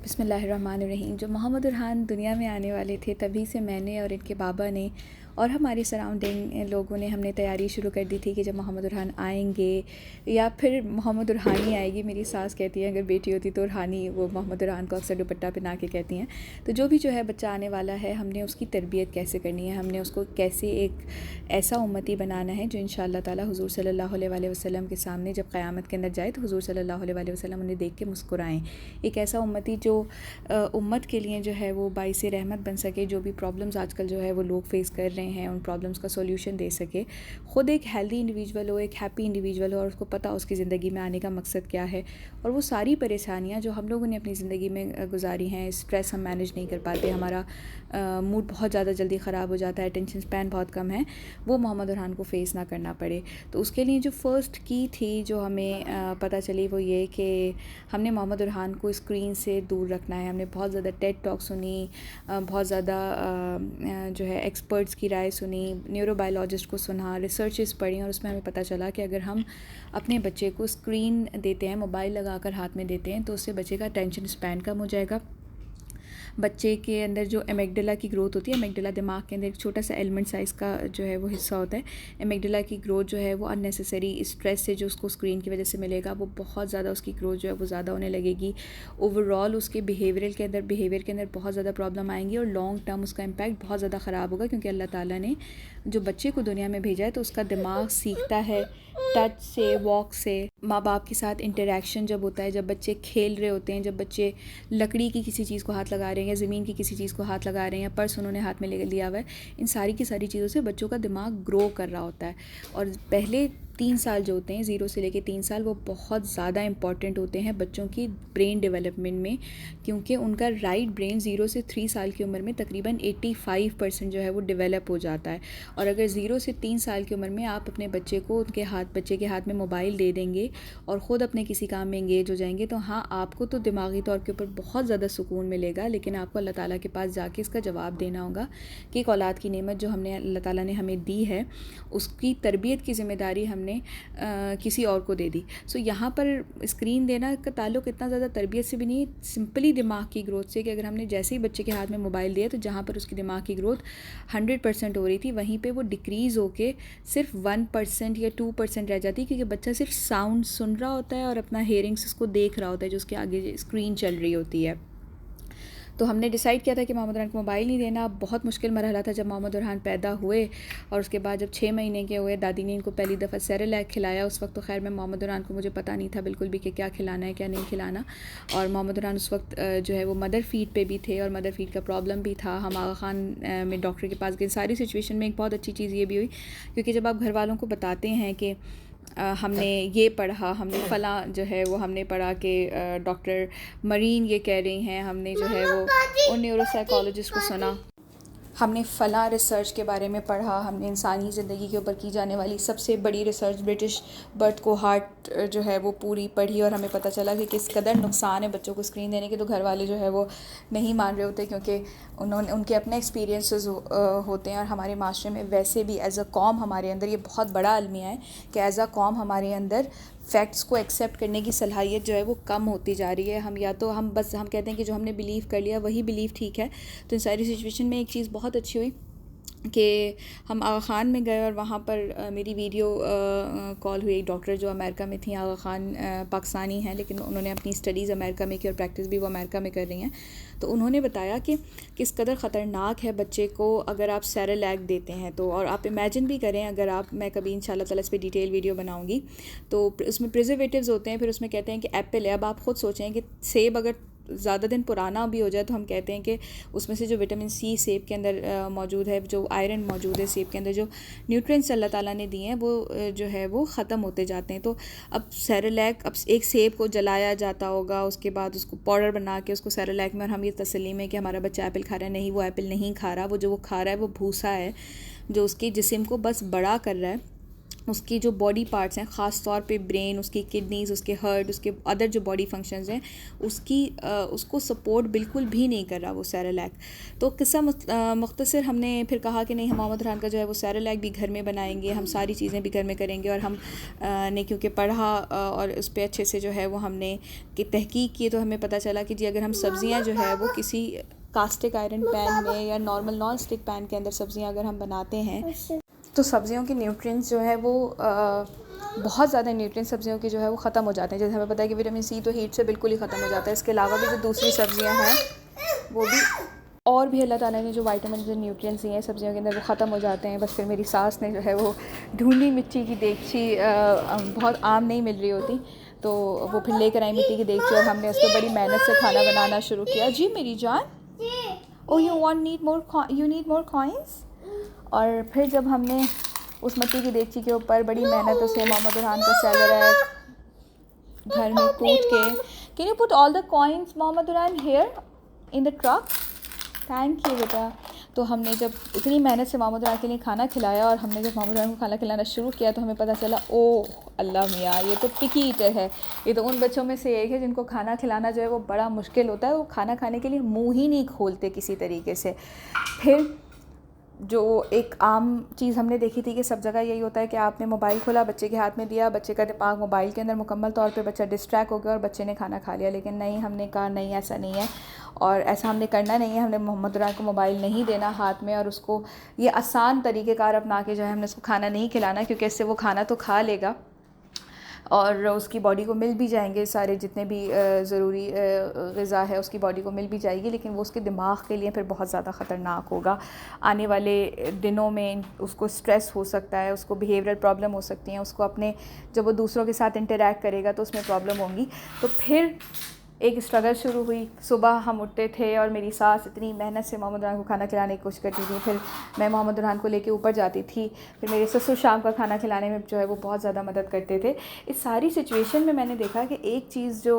बिस्मिल्लाहिर्रहमानिर्रहीम। जो मोहम्मद उरहान दुनिया में आने वाले थे तभी से मैंने और इनके बाबा ने और हमारे सराउंडिंग लोगों ने हमने तैयारी शुरू कर दी थी कि जब मोहम्मद उरहान आएंगे या फिर मोहम्मद उरहानी आएगी। मेरी सास कहती है अगर बेटी होती तो उरहानी, वो मोहम्मद उरहान को अक्सर दुपट्टा पहना के कहती हैं। तो जो भी जो है बच्चा आने वाला है, हमने उसकी तरबियत कैसे करनी है, हमने उसको कैसे एक ऐसा उम्मती बनाना है जो इंशाअल्लाह ताला हुज़ूर सल्लल्लाहु अलैहि वसल्लम के सामने जब क़यामत के अंदर जाए तो हुज़ूर सल्लल्लाहु अलैहि वसल्लम उन्हें देख के मुस्कुराएँ। एक ऐसा उम्मती जो उम्मत के लिए जो है वो बाइस रहमत बन सके। जो भी प्रॉब्लम्स आजकल जो है वो लोग फेस कर रहे हैं, उन प्रॉब्लम्स का सॉल्यूशन दे सके। ख़ुद एक हेल्दी इंडिविजुअल हो, एक हैप्पी इंडिविजुअल हो और उसको पता उसकी ज़िंदगी में आने का मकसद क्या है। और वो सारी परेशानियाँ जो हम लोगों ने अपनी ज़िंदगी में गुजारी हैं, स्ट्रेस हम मैनेज नहीं कर पाते, हमारा मूड बहुत ज़्यादा जल्दी ख़राब हो जाता है, अटेंशन स्पैन बहुत कम है, वो मोहम्मद उरहान को फ़ेस ना करना पड़े। तो उसके लिए जो फ़र्स्ट की थी जो हमें पता चली वो ये कि हमने मोहम्मद उरहान को स्क्रीन से दूर रखना है। हमने बहुत ज़्यादा टेड टॉक सुनी, बहुत ज़्यादा जो है एक्सपर्ट्स की राय सुनी, न्यूरोबायोलॉजिस्ट को सुना, रिसर्चेस पढ़ी और उसमें हमें पता चला कि अगर हम अपने बच्चे को स्क्रीन देते हैं, मोबाइल लगाकर हाथ में देते हैं, तो उससे बच्चे का अटेंशन स्पैन कम हो जाएगा। बच्चे के अंदर जो एमिगडाला की ग्रोथ होती है, एमिगडाला दिमाग के अंदर एक छोटा सा एलिमेंट साइज़ का जो है वो हिस्सा होता है। एमिगडाला की ग्रोथ जो है वो अननेसेसरी स्ट्रेस से जो उसको स्क्रीन की वजह से मिलेगा, वो बहुत ज़्यादा उसकी ग्रोथ जो है वो ज़्यादा होने लगेगी। ओवरऑल उसके बिहेवियर के अंदर बहुत ज़्यादा प्रॉब्लम आएंगी और लॉन्ग टर्म उसका इम्पैक्ट बहुत ज़्यादा ख़राब होगा। क्योंकि अल्लाह ताला ने जो बच्चे को दुनिया में भेजा है तो उसका दिमाग सीखता है टच से, वॉक से, माँ बाप के साथ इंटरेक्शन जब होता है, जब बच्चे खेल रहे होते हैं, जब बच्चे लकड़ी की किसी चीज़ को हाथ लगा रहे हैं या ज़मीन की किसी चीज़ को हाथ लगा रहे हैं या पर्स उन्होंने हाथ में ले लिया हुआ है, इन सारी की सारी चीज़ों से बच्चों का दिमाग ग्रो कर रहा होता है। और पहले 3 साल जो होते हैं, 0 से लेके 3 साल, वो बहुत ज़्यादा इंपॉर्टेंट होते हैं बच्चों की ब्रेन डेवलपमेंट में। क्योंकि उनका राइट ब्रेन 0 से 3 साल की उम्र में तकरीबन 85% जो है वो डेवलप हो जाता है। और अगर 0 से 3 साल की उम्र में आप अपने बच्चे के हाथ में मोबाइल दे देंगे और ख़ुद अपने किसी काम में इंगेज हो जाएंगे, तो हाँ, आपको तो दिमागी तौर के ऊपर बहुत ज़्यादा सुकून मिलेगा, लेकिन आपको अल्लाह ताला के पास जाके इसका जवाब देना होगा कि एक औलाद की नेमत जो हमने अल्लाह ताला ने हमें दी है, उसकी तरबियत की ज़िम्मेदारी हमने किसी और को दे दी। सो यहाँ पर स्क्रीन देना का ताल्लुक़ इतना ज़्यादा तरबियत से भी नहीं, सिंपली दिमाग की ग्रोथ से। कि अगर हमने जैसे ही बच्चे के हाथ में मोबाइल दिया तो जहाँ पर उसकी दिमाग की ग्रोथ 100% हो रही थी, वहीं पे वो डिक्रीज़ होके सिर्फ 1% या 2% रह जाती है। क्योंकि बच्चा सिर्फ साउंड सुन रहा होता है और अपना हेयरिंग्स उसको देख रहा होता है जो उसके आगे स्क्रीन चल रही होती है। तो हमने डिसाइड किया था कि मोहम्मद उरहान को मोबाइल नहीं देना। बहुत मुश्किल मरहला था जब मोहम्मद उरहान पैदा हुए और उसके बाद जब 6 महीने के हुए, दादी ने इनको पहली दफ़ा सेरेलैक खिलाया। उस वक्त तो खैर मैं मोहम्मद उरहान को, मुझे पता नहीं था बिल्कुल भी कि क्या खिलाना है क्या नहीं खिलाना। और मोहम्मद उरहान उस वक्त जो है वो मदर फीड पे भी थे और मदर फीड का प्रॉब्लम भी था। हम आगा खान में डॉक्टर के पास गए। सारी सिचुएशन में एक बहुत अच्छी चीज़ ये भी हुई, क्योंकि जब आप घर वालों को बताते हैं कि हमने ये पढ़ा, हमने फ़लाँ जो है वो हमने पढ़ा कि डॉक्टर मरीन ये कह रही हैं, हमने जो है वो उन न्यूरोसाइकोलॉजिस्ट को सुना, हमने फ़लाँ रिसर्च के बारे में पढ़ा, हमने इंसानी ज़िंदगी के ऊपर की जाने वाली सबसे बड़ी रिसर्च ब्रिटिश बर्थ कोहार्ट जो है वो पूरी पढ़ी। और हमें पता चला कि किस कदर नुकसान है बच्चों को स्क्रीन देने के। तो घर वाले जो है वो नहीं मान रहे होते, क्योंकि उनके अपने एक्सपीरियंसेस होते हैं। और हमारे माशरे में वैसे भी एज़ अ कौम हमारे अंदर ये बहुत बड़ा अलमिया है कि एज़ अ कौम हमारे अंदर फ़ैक्ट्स को एक्सेप्ट करने की सलाहियत जो है वो कम होती जा रही है। हम या तो हम कहते हैं कि जो हमने बिलीव कर लिया वही बिलीव ठीक है। तो इन सारी सिचुएशन में एक चीज़ बहुत अच्छी हुई कि हम आगा ख़ान में गए और वहाँ पर मेरी वीडियो कॉल हुई। डॉक्टर जो अमेरिका में थी, आगा ख़ान पाकिस्तानी हैं लेकिन उन्होंने अपनी स्टडीज़ अमेरिका में की और प्रैक्टिस भी वो अमेरिका में कर रही हैं। तो उन्होंने बताया कि किस कदर ख़तरनाक है बच्चे को अगर आप सेरेलैक देते हैं तो। और आप इमेजिन भी करें, अगर आप, मैं कभी इंशाल्लाह ताला इस पर डिटेल वीडियो बनाऊँगी, तो उसमें प्रिजर्वेटिव्स होते हैं। फिर उसमें कहते हैं कि एप्पल है। अब आप ख़ुद सोचें कि सेब अगर ज़्यादा दिन पुराना भी हो जाए तो हम कहते हैं कि उसमें से जो विटामिन सी सेब के अंदर मौजूद है, जो आयरन मौजूद है सेब के अंदर, जो न्यूट्रिएंट्स अल्लाह ताला ने दिए हैं, वो जो है वो ख़त्म होते जाते हैं। तो अब सेरेलैक, अब एक सेब को जलाया जाता होगा, उसके बाद उसको पाउडर बना के उसको सेरेलैक में, और हम ये तसल्ली में कि हमारा बच्चा एप्पल खा रहा है, नहीं, वो एप्पल नहीं खा रहा। वो जो वो खा रहा है वो भूसा है जो उसके जिस्म को बस बड़ा कर रहा है। उसकी जो बॉडी पार्ट्स हैं, ख़ास तौर पे ब्रेन, उसकी किडनीज़, उसके हार्ट, उसके अदर जो बॉडी फंक्शंस हैं, उसको सपोर्ट बिल्कुल भी नहीं कर रहा वो सेरेलैक। तो किस्सा मुख्तसर हमने फिर कहा कि नहीं, हम मोहम्मद बुरहान का जो है वो सेरेलैक भी घर में बनाएंगे, हम सारी चीज़ें भी घर में करेंगे। और हम ने क्योंकि पढ़ा और उस पर अच्छे से जो है वो हमने कि तहकीक की, तो हमें पता चला कि जी अगर हम सब्ज़ियाँ जो है वो किसी कास्टिक आयरन पैन में या नॉर्मल नॉन स्टिक पैन के अंदर सब्ज़ियाँ अगर हम बनाते हैं तो सब्ज़ियों के न्यूट्रिएंट्स जो है वो बहुत ज़्यादा न्यूट्रिएंट्स सब्ज़ियों के जो है वो ख़त्म हो जाते हैं। जैसे हमें पता है कि विटामिन सी तो हीट से बिल्कुल ही ख़त्म हो जाता है। इसके अलावा भी जो दूसरी सब्ज़ियाँ हैं वो भी, और भी अल्लाह ताला ने जो विटामिन जो न्यूट्रिएंट्स दिए हैं सब्ज़ियों के अंदर वो ख़त्म हो जाते हैं। बस फिर मेरी सास ने जो है वो ढूंढी मिट्टी की देगची, बहुत आम नहीं मिल रही होती, तो वो फिर लेकर आई मिट्टी की देगची और हमने उस पर बड़ी मेहनत से खाना बनाना शुरू किया। जी मेरी जान, ओ यू नीड मोर कॉइन्स। और फिर जब हमने उस मिट्टी की देगची के ऊपर बड़ी मेहनत से मोहम्मद बुरहान का सेरेलैक घर में कूट के, can you put all the coins Mohammad Burhan here in the truck, thank you बेटा। तो हमने जब इतनी मेहनत से मोहम्मद बुरहान के लिए खाना खिलाया और हमने जब मोहम्मद बुरहान को खाना खिलाना शुरू किया तो हमें पता चला, ओ अल्लाह मियाँ, ये तो पिकी ईटर है। ये तो उन बच्चों में से एक है जिनको खाना खिलाना जो है वो बड़ा मुश्किल होता है। वो खाना खाने के लिए मुँह ही नहीं खोलते किसी तरीके से। फिर जो एक आम चीज़ हमने देखी थी कि सब जगह यही होता है कि आपने मोबाइल खोला, बच्चे के हाथ में दिया, बच्चे का दिमाग मोबाइल के अंदर मुकम्मल तौर पे, बच्चा डिस्ट्रैक्ट हो गया और बच्चे ने खाना खा लिया। लेकिन नहीं, हमने कहा नहीं, ऐसा नहीं है और ऐसा हमने करना नहीं है। हमने मोहम्मद बुरहान को मोबाइल नहीं देना हाथ में और उसको ये आसान तरीक़ेकार अपना के जो है हमने उसको खाना नहीं खिलाना, क्योंकि इससे वो खाना तो खा लेगा और उसकी बॉडी को मिल भी जाएंगे सारे जितने भी ज़रूरी ग़िज़ा है उसकी बॉडी को मिल भी जाएगी, लेकिन वो उसके दिमाग के लिए फिर बहुत ज़्यादा ख़तरनाक होगा। आने वाले दिनों में उसको स्ट्रेस हो सकता है, उसको बिहेवियरल प्रॉब्लम हो सकती हैं, उसको अपने जब वो दूसरों के साथ इंटरैक्ट करेगा तो उसमें प्रॉब्लम होंगी। तो फिर एक स्ट्रगल शुरू हुई। सुबह हम उठते थे और मेरी सास इतनी मेहनत से मोहम्मद बुरहान को खाना खिलाने की कोशिश करती थी, फिर मैं मोहम्मद बुरहान को लेके ऊपर जाती थी, फिर मेरे ससुर शाम का खाना खिलाने में जो है वो बहुत ज़्यादा मदद करते थे। इस सारी सिचुएशन में मैंने देखा कि एक चीज़ जो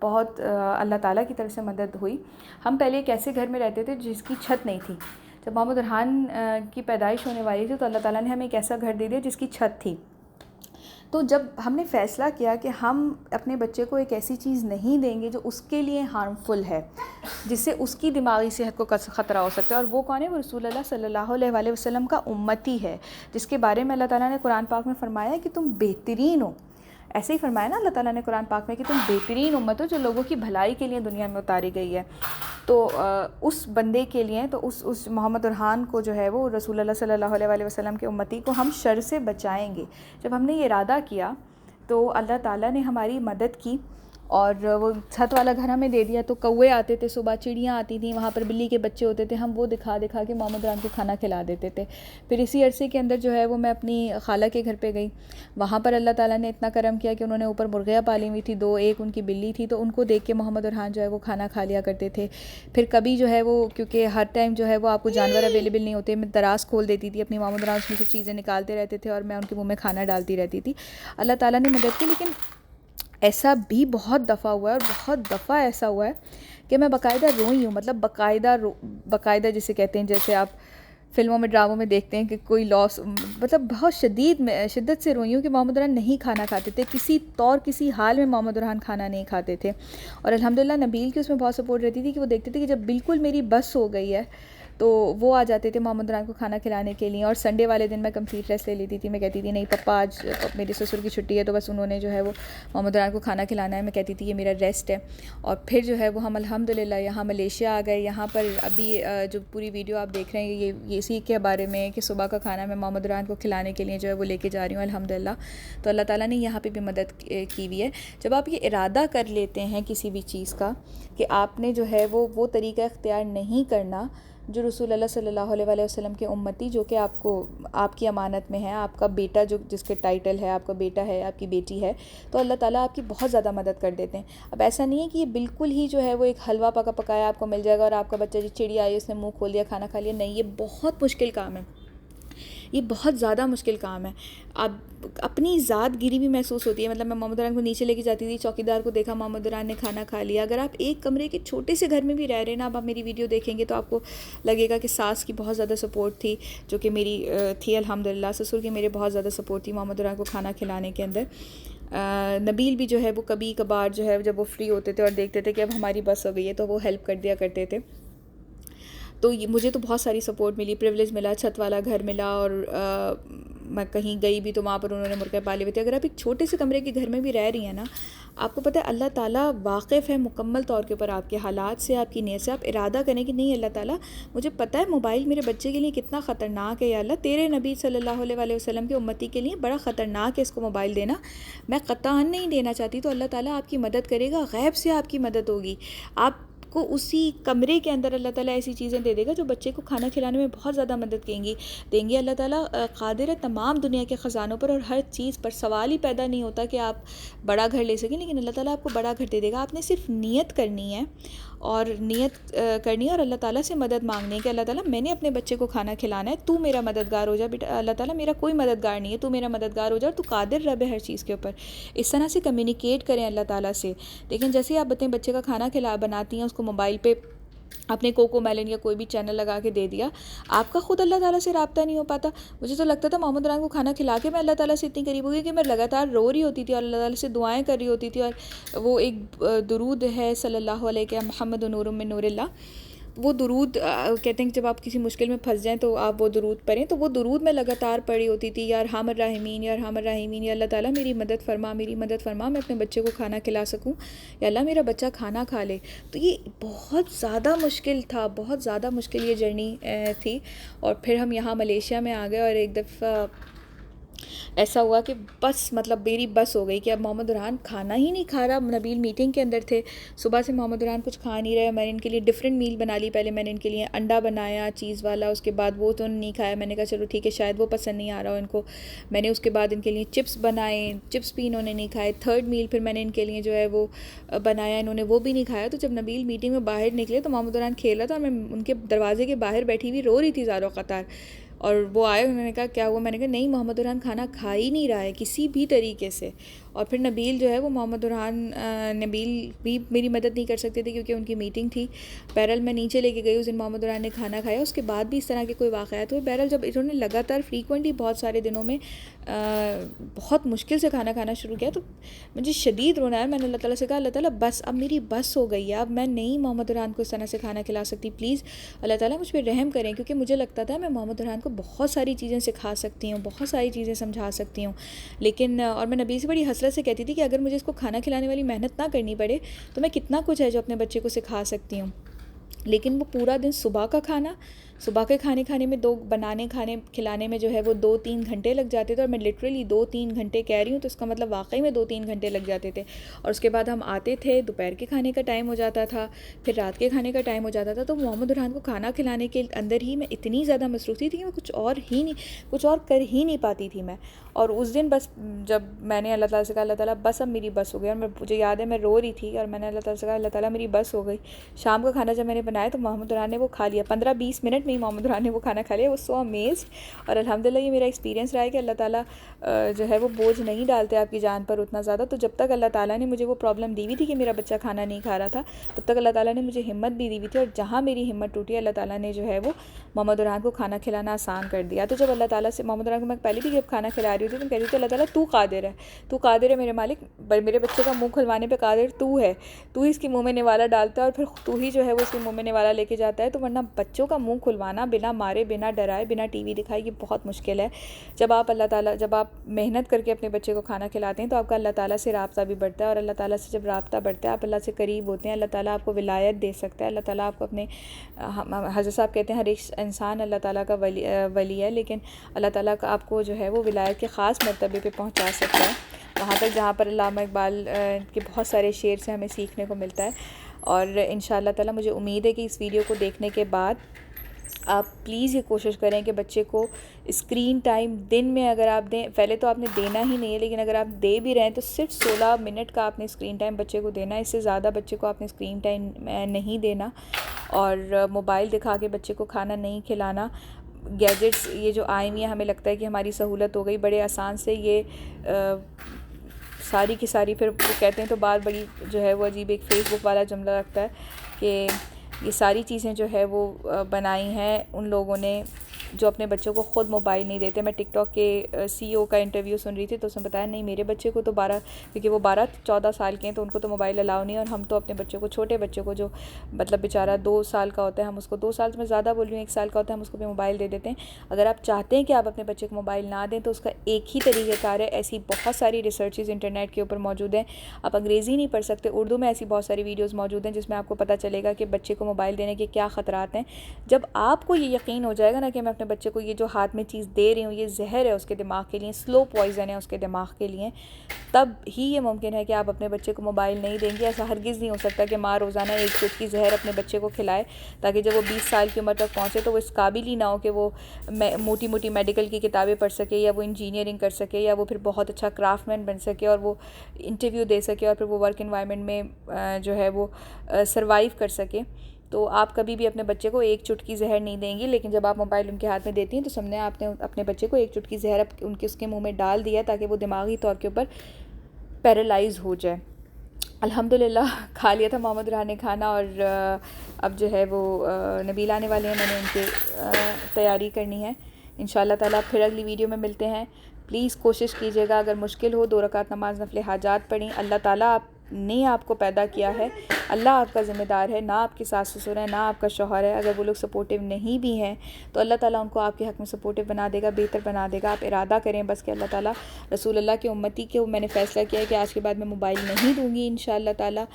बहुत अल्लाह ताला की तरफ से मदद हुई। हम पहले एक ऐसे घर में रहते थे जिसकी छत नहीं थी। जब मोहम्मद बुरहान की पैदाइश होने वाली थी तो अल्लाह ताला ने हमें एक ऐसा घर दे दिया जिसकी छत थी। तो जब हमने फ़ैसला किया कि हम अपने बच्चे को एक ऐसी चीज़ नहीं देंगे जो उसके लिए हार्मफुल है, जिससे उसकी दिमागी सेहत को ख़तरा हो सकता है, और वो कौन है? वो रसूलुल्लाह सल्लल्लाहु अलैहि वसल्लम का उम्मती है, जिसके बारे में अल्लाह ताला ने कुरान पाक में फ़रमाया कि तुम बेहतरीन हो। ऐसे ही फ़रमाया ना अल्लाह ताला ने कुरान पाक में कि तुम बेहतरीन उम्मत हो जो लोगों की भलाई के लिए दुनिया में उतारी गई है। तो उस बंदे के लिए, तो उस मोहम्मद बुरहान को जो है वो रसूलुल्लाह सल्लल्लाहु अलैहि वसल्लम के उम्मती को हम शर से बचाएंगे। जब हमने ये इरादा किया तो अल्लाह ताला ने हमारी मदद की और वो छत वाला घर हमें दे दिया। तो कौवे आते थे सुबह, चिड़ियाँ आती थी, वहाँ पर बिल्ली के बच्चे होते थे, हम वो दिखा दिखा के मोहम्मद बुरहान को खाना खिला देते थे। फिर इसी अरसे के अंदर जो है वो मैं अपनी खाला के घर पे गई। वहाँ पर अल्लाह ताला ने इतना करम किया कि उन्होंने ऊपर मुर्गियाँ पाली हुई थी 2, एक उनकी बिल्ली थी, तो उनको देख के मोहम्मद बुरहान जो है वो खाना खा लिया करते थे। फिर कभी जो है वो, क्योंकि हर टाइम जो है वो आपको जानवर अवेलेबल नहीं होते, मैं दराज खोल देती थी अपनी, मोहम्मद बुरहान उसमें से चीज़ें निकालते रहते थे और मैं उनके मुँह में खाना डालती रहती थी। अल्लाह ताला ने मदद की। लेकिन ऐसा भी बहुत दफ़ा हुआ है और बहुत दफ़ा ऐसा हुआ है कि मैं बाकायदा रोई हूँ, मतलब बाकायदा जिसे कहते हैं, जैसे आप फ़िल्मों में, ड्रामों में देखते हैं कि कोई लॉस, मतलब बहुत शिद्दत से रोई हूँ कि मोहम्मद बुरहान नहीं खाना खाते थे, किसी हाल में मोहम्मद बुरहान खाना नहीं खाते थे। और अल्हम्दुलिल्लाह नबील की उसमें बहुत सपोर्ट रहती थी कि वो देखते थे कि जब बिल्कुल मेरी बस हो गई है तो वो आ जाते थे मोहम्मद बुरहान को खाना खिलाने के लिए। और संडे वाले दिन मैं कंप्लीट रेस्ट ले लेती थी। मैं कहती थी नहीं पप्पा आज मेरे ससुर की छुट्टी है, तो बस उन्होंने जो है वो मोहम्मद बुरहान को खाना खिलाना है। मैं कहती थी ये मेरा रेस्ट है। और फिर जो है वो हम अल्हम्दुलिल्लाह यहाँ मलेशिया आ गए। यहाँ पर अभी जो पूरी वीडियो आप देख रहे हैं ये इसी के बारे में कि सुबह का खाना मैं मोहम्मद बुरहान को खिलाने के लिए जो है वो लेके जा रही हूँ अल्हम्दुलिल्लाह। तो अल्लाह ताला ने यहाँ पे भी मदद की हुई है। जब आप ये इरादा कर लेते हैं किसी भी चीज़ का कि आपने जो है वो तरीका इख्तियार नहीं करना जो रसूलुल्लाह सल्लल्लाहु अलैहि वसल्लम के उम्मती, जो कि आपकी अमानत में है, आपका बेटा जो जिसके टाइटल है, आपका बेटा है, आपकी बेटी है, तो अल्लाह ताला आपकी बहुत ज़्यादा मदद कर देते हैं। अब ऐसा नहीं है कि ये बिल्कुल ही जो है वो एक हलवा पका पकाया आपको मिल जाएगा और आपका बच्चा जो चिड़िया आई उसने मुँह खोल दिया, खाना खा लिया, नहीं, ये बहुत मुश्किल काम है। ये बहुत ज़्यादा मुश्किल काम है। अब अपनी ज़ातगिरी भी महसूस होती है। मतलब मैं मोहम्मद उरहान को नीचे लेके जाती थी, चौकीदार को देखा मोहम्मद उरहान ने खाना खा लिया। अगर आप एक कमरे के छोटे से घर में भी रह रहे ना, अब आप मेरी वीडियो देखेंगे तो आपको लगेगा कि सास की बहुत ज़्यादा सपोर्ट थी, जो कि मेरी थी अल्हम्दुलिल्लाह। ससुर की मेरे बहुत ज़्यादा सपोर्ट थी मोहम्मद उरहान को खाना खिलाने के अंदर। नबील भी जो है वो कभी कभार जो है जब वो फ्री होते थे और देखते थे कि अब हमारी बस हो गई है तो वो हेल्प कर दिया करते थे। तो ये मुझे तो बहुत सारी सपोर्ट मिली, प्रिविलेज मिला, छत वाला घर मिला, और मैं कहीं गई भी तो वहाँ पर उन्होंने मुर्गे पाले हुए थे। अगर आप एक छोटे से कमरे के घर में भी रह रही हैं ना, आपको पता है अल्लाह ताला वाकिफ़ है मुकम्मल तौर के ऊपर आपके हालात से, आपकी नीयत से। आप इरादा करें कि नहीं अल्लाह ताला, मुझे पता है मोबाइल मेरे बच्चे के लिए कितना ख़तरनाक है, या अल्लाह तेरे नबी सल्लल्लाहु अलैहि वसल्लम की उम्मती के लिए बड़ा ख़तरनाक है इसको मोबाइल देना, मैं क़तअन नहीं देना चाहती। तो अल्लाह ताला आपकी मदद करेगा, गैब से आपकी मदद होगी। आपको उसी कमरे के अंदर अल्लाह ताला ऐसी चीज़ें दे देगा जो बच्चे को खाना खिलाने में बहुत ज़्यादा मदद देंगी। अल्लाह ताला क़ादिर है तमाम दुनिया के ख़ज़ानों पर और हर चीज़ पर। सवाल ही पैदा नहीं होता कि आप बड़ा घर ले सकें, लेकिन अल्लाह ताला आपको बड़ा घर दे देगा। आपने सिर्फ नीयत करनी है, और नीयत करनी है और अल्लाह ताला से मदद मांगनी है कि अल्लाह ताला मैंने अपने बच्चे को खाना खिलाना है, तू मेरा मददगार हो जा बेटा। अल्लाह ताला मेरा कोई मददगार नहीं है, तू मेरा मददगार हो जा, और तू कादिर रब है हर चीज़ के ऊपर। इस तरह से कम्युनिकेट करें अल्लाह ताला से। लेकिन जैसे ही आप अपने बच्चे का खाना बनाती हैं, उसको मोबाइल पे आपने कोको मेलन या कोई भी चैनल लगा के दे दिया, आपका ख़ुद अल्लाह ताला से रब्ता नहीं हो पाता। मुझे तो लगता था मोहम्मद उरहान को खाना खिला के मैं अल्लाह ताला से इतनी करीब हो गई कि मैं लगातार रो रही होती थी और अल्लाह ताला से दुआएं कर रही होती थी। और वो एक दुरूद है सल्लल्लाहु अलैहि मुहम्मद नूरुम मिन नूरिल्लाह, वो दुरूद कहते हैं कि जब आप किसी मुश्किल में फंस जाएं तो आप वो दुरूद पढ़ें। तो वो दुरूद मैं लगातार पढ़ी होती थी, यार हमर राहिमीन, यार हमर राहिमीन, या अल्लाह ताला मेरी मदद फरमा, मेरी मदद फरमा, मैं अपने बच्चे को खाना खिला सकूं, या अल्लाह मेरा बच्चा खाना खा ले। तो ये बहुत ज़्यादा मुश्किल था, बहुत ज़्यादा मुश्किल ये जर्नी थी। और फिर हम यहाँ मलेशिया में आ गए, और एक दफ़ा ऐसा हुआ कि बस मतलब मेरी बस हो गई कि अब मोहम्मद उरहान खाना ही नहीं खा रहा। नबील मीटिंग के अंदर थे, सुबह से मोहम्मद उरहान कुछ खा नहीं रहे। मैंने इनके लिए डिफरेंट मील बना ली। पहले मैंने इनके लिए अंडा बनाया चीज़ वाला, उसके बाद वो तो नहीं खाया। मैंने कहा चलो ठीक है, शायद वो पसंद नहीं आ रहा हो इनको। मैंने उसके बाद इनके लिए चिप्स बनाए, चिप्स भी इन्होंने नहीं खाए। थर्ड मील फिर मैंने इनके लिए जो है वो बनाया, इन्होंने वो भी नहीं खाया। तो जब नबील मीटिंग में बाहर निकले तो मोहम्मद उरहान खेल रहा था, मैं उनके दरवाजे के बाहर बैठी हुई रो रही थी ज़ारो क़तार। और वो आए, उन्होंने कहा क्या हुआ? मैंने कहा नहीं, मोहम्मद उरहान खाना खा ही नहीं रहा है किसी भी तरीके से। और फिर नबील जो है वो मोहम्मद उरहान नबील भी मेरी मदद नहीं कर सकते थे क्योंकि उनकी मीटिंग थी। बहरहाल मैं नीचे लेके गई, उस दिन मोहम्मद उरहान ने खाना खाया। उसके बाद भी इस तरह के कोई वाक़यात हुए। बहरहाल जब इन्होंने लगातार फ्रीक्वेंटली बहुत सारे दिनों में बहुत मुश्किल से खाना खाना शुरू किया तो मुझे शदीद रोना आया। मैंने अल्लाह ताला से कहा, अल्लाह ताला बस अब मेरी बस हो गई है, अब मैं नहीं मोहम्मद उरहान को इस तरह से खाना खिला सकती। प्लीज़ अल्लाह ताला मुझ पर रहम करें, क्योंकि मुझे लगता था मैं मोहम्मद उरहान को बहुत सारी चीज़ें सिखा सकती हूँ, बहुत सारी चीज़ें समझा सकती हूँ। लेकिन और मैं नबी से बड़ी हसरत से कहती थी कि अगर मुझे इसको खाना खिलाने वाली मेहनत ना करनी पड़े तो मैं कितना कुछ है जो अपने बच्चे को सिखा सकती हूँ। लेकिन वो पूरा दिन सुबह का खाना, सुबह के खाने में खाने खिलाने में जो है वो 2-3 घंटे लग जाते थे। और मैं लिटरली 2-3 घंटे कह रही हूँ तो इसका मतलब वाकई में 2-3 घंटे लग जाते थे। और उसके बाद हम आते थे, दोपहर के खाने का टाइम हो जाता था, फिर रात के खाने का टाइम हो जाता था। तो मोहम्मद उरहान को खाना खिलाने के अंदर ही मैं इतनी ज़्यादा मसरूफ़ थी कि मैं कुछ और कर ही नहीं पाती थी मैं। और उस दिन बस जब मैंने अल्लाह ताला से कहा, अल्लाह ताला बस अब मेरी बस हो गई। और मुझे याद है मैं रो रही थी और मैंने अल्लाह ताला से कहा, अल्लाह ताला मेरी बस हो गई। शाम का खाना जब मैंने बनाया तो मोहम्मद उरहान ने वो खा लिया। 15-20 मिनट में ही मोहम्मद उरहान ने वो खाना खा लिया। वो सो अमेज़्ड। और अल्हम्दुलिल्लाह ये मेरा एक्सपीरियंस रहा है कि अल्लाह ताला जो है वो बोझ नहीं डालते आपकी जान पर उतना ज़्यादा। तो जब तक अल्लाह ताला ने मुझे वो प्रॉब्लम दी हुई थी कि मेरा बच्चा खाना नहीं खा रहा था, तब तक अल्लाह ताला ने मुझे हिम्मत भी दी हुई थी। और जहाँ मेरी हिम्मत टूटी, अल्लाह ताला ने जो है वो मोहम्मद उरहान को खाना खिलाना आसान कर दिया। तो जब अल्लाह ताला से मोहम्मद उरहान को मैं पहले भी जब खाना खिला रही होती तो कहती थी, अल्लाह ताला तू कादिर है, तू कादिर है मेरे मालिक, मेरे बच्चे का मुँह खुलवाने पर कादिर तू है, तू ही इसके मुँह में निवाला डालता है और फिर तू ही जो है वो इसके मुँह में निवाला लेके जाता है। तो वरना बच्चों का मुँह खुलवाना बिना मारे, बिना डराए, बिना टीवी दिखाए, ये बहुत मुश्किल है। जब आप मेहनत करके अपने बच्चे को खाना खिलाते हैं तो आपका अल्लाह ताला से राब्ता भी बढ़ता है। और अल्लाह ताला से जब राब्ता बढ़ता है, आप अल्लाह से करीब होते हैं, अल्लाह ताला आपको विलायत दे सकता है। अल्लाह ताला आपको अपने हज़रत साहब कहते हैं हर एक इंसान अल्लाह ताला का वली है, लेकिन अल्लाह ताला का आपको जो है वो विलायत के ख़ास मर्तबे पे पहुँचा सकता है, वहाँ तक जहाँ पर अल्लामा इकबाल के बहुत सारे शेर से हमें सीखने को मिलता है। और इंशाअल्लाह ताला मुझे उम्मीद है कि इस वीडियो को देखने के बाद आप प्लीज़ ये कोशिश करें कि बच्चे को स्क्रीन टाइम दिन में अगर आप दें, पहले तो आपने देना ही नहीं है, लेकिन अगर आप दे भी रहे हैं तो सिर्फ 16 मिनट का आपने स्क्रीन टाइम बच्चे को देना है। इससे ज़्यादा बच्चे को आपने स्क्रीन टाइम नहीं देना। और मोबाइल दिखा के बच्चे को खाना नहीं खिलाना। गैजेट्स ये जो आए हुए हैं, हमें लगता है कि हमारी सहूलत हो गई बड़े आसान से। ये सारी की सारी, फिर वो कहते हैं तो बात बड़ी जो है वो अजीब, एक फ़ेसबुक वाला जुमला लगता है कि ये सारी चीज़ें जो है वो बनाई हैं उन लोगों ने जो अपने बच्चों को ख़ुद मोबाइल नहीं देते। मैं टिकटॉक के CEO का इंटरव्यू सुन रही थी, तो उसने बताया नहीं, मेरे बच्चे को तो 12, क्योंकि वो 12-14 साल के हैं, तो उनको तो मोबाइल अलाउ नहीं है। और हम तो अपने बच्चों को, छोटे बच्चों को, जो मतलब बेचारा 2 साल का होता है, हम उसको 2 साल में ज़्यादा बोल रही हूँ, 1 साल का होता है, हम उसको भी मोबाइल दे देते हैं। अगर आप चाहते हैं कि आप अपने बच्चे को मोबाइल ना दें, तो उसका एक ही तरीक़ाकार है। ऐसी बहुत सारी रिसर्चेज़ इंटरनेट के ऊपर मौजूद हैं। आप अंग्रेज़ी नहीं पढ़ सकते, उर्दू में ऐसी बहुत सारी वीडियोज़ मौजूद हैं जिसमें आपको पता चलेगा कि बच्चे को मोबाइल देने के क्या ख़तरात हैं। जब आपको ये यकीन हो जाएगा ना कि मैं अपने बच्चे को ये जो हाथ में चीज़ दे रही हूँ ये जहर है उसके दिमाग के लिए, स्लो पॉइज़न है उसके दिमाग के लिए, तब ही ये मुमकिन है कि आप अपने बच्चे को मोबाइल नहीं देंगे। ऐसा हरगिज़ नहीं हो सकता कि माँ रोज़ाना एक चुटकी जहर अपने बच्चे को खिलाए ताकि जब वो 20 साल की उम्र तक पहुँचे तो वो इस काबिल ही ना हो कि वो मोटी मोटी मेडिकल की किताबें पढ़ सके, या वो इंजीनियरिंग कर सके, या वो फिर बहुत अच्छा क्राफ्टमैन बन सके और वो इंटरव्यू दे सके और फिर वो वर्क इन्वायरमेंट में जो है वो सर्वाइव कर सके। तो आप कभी भी अपने बच्चे को एक चुटकी जहर नहीं देंगी, लेकिन जब आप मोबाइल उनके हाथ में देती हैं तो समझे आपने अपने बच्चे को एक चुटकी जहर उसके मुंह में डाल दिया ताकि वो दिमागी तौर के ऊपर पैरालाइज़ हो जाए। अल्हम्दुलिल्लाह खा लिया था मोहम्मद राह ने खाना, और अब जो है वो नबील आने वाले हैं, मैंने उनके तैयारी करनी है। इंशाअल्लाह ताला फिर अगली वीडियो में मिलते हैं। प्लीज़ कोशिश कीजिएगा, अगर मुश्किल हो 2 रकात नमाज नफिल हाजात पढ़ें। अल्लाह ताला ने आपको पैदा किया है, अल्लाह आपका ज़िम्मेदार है, ना आपके सास ससुर है, ना आपका शौहर है। अगर वो लोग सपोर्टिव नहीं भी हैं तो अल्लाह ताला उनको आपके हक़ में सपोर्टिव बना देगा, बेहतर बना देगा। आप इरादा करें बस कि अल्लाह ताला, रसूल अल्लाह की उम्मती के मैंने फ़ैसला किया है कि आज के बाद मैं मोबाइल नहीं दूँगी इंशाअल्लाह ताला,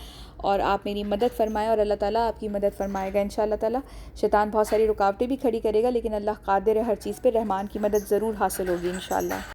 और आप मेरी मदद फ़रमाएँ और अल्लाह ताला आपकी मदद फ़रमाएगा इंशाअल्लाह ताला। शैतान बहुत सारी रुकावटें भी खड़ी करेगा, लेकिन अल्लाह क़ादिर है हर चीज़ पे, रहमान की मदद ज़रूर हासिल होगी इंशाअल्लाह।